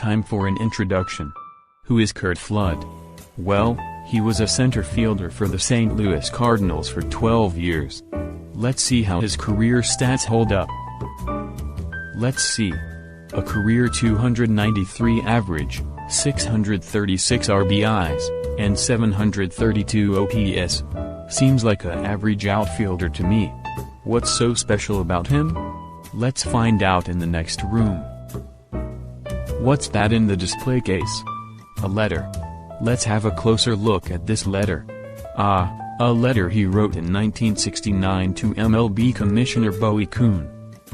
time for an introduction. Who is Curt Flood? Well, he was a center fielder for the St. Louis Cardinals for 12 years. Let's see how his career stats hold up. Let's see. A career 293 average, 636 RBIs, and 732 OPS. Seems like an average outfielder to me. What's so special about him? Let's find out in the next room. What's that in the display case? A letter. Let's have a closer look at this letter. Ah, a letter he wrote in 1969 to MLB Commissioner Bowie Kuhn.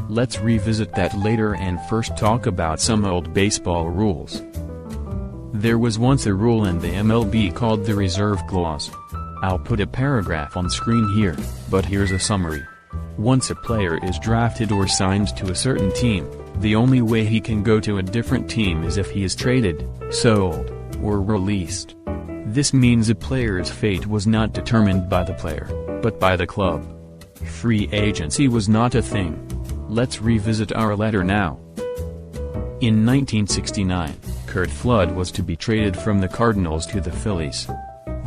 Let's revisit that later and first talk about some old baseball rules. There was once a rule in the MLB called the reserve clause. I'll put a paragraph on screen here, but here's a summary. Once a player is drafted or signed to a certain team, the only way he can go to a different team is if he is traded, sold, or released. This means a player's fate was not determined by the player, but by the club. Free agency was not a thing. Let's revisit our letter now. In 1969, Curt Flood was to be traded from the Cardinals to the Phillies.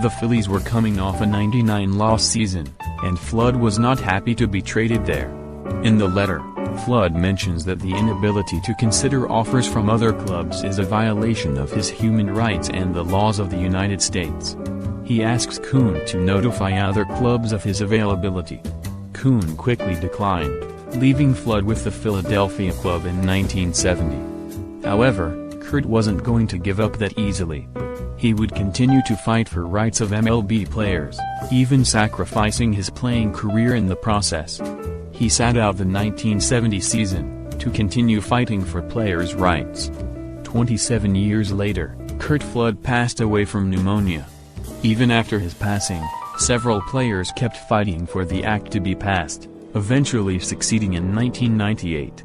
The Phillies were coming off a 99-loss season, and Flood was not happy to be traded there. In the letter, Flood mentions that the inability to consider offers from other clubs is a violation of his human rights and the laws of the United States. He asks Kuhn to notify other clubs of his availability. Kuhn quickly declined, leaving Flood with the Philadelphia club in 1970. However, Curt wasn't going to give up that easily. He would continue to fight for rights of MLB players, even sacrificing his playing career in the process. He sat out the 1970 season, to continue fighting for players' rights. 27 years later, Curt Flood passed away from pneumonia. Even after his passing, several players kept fighting for the act to be passed, eventually succeeding in 1998.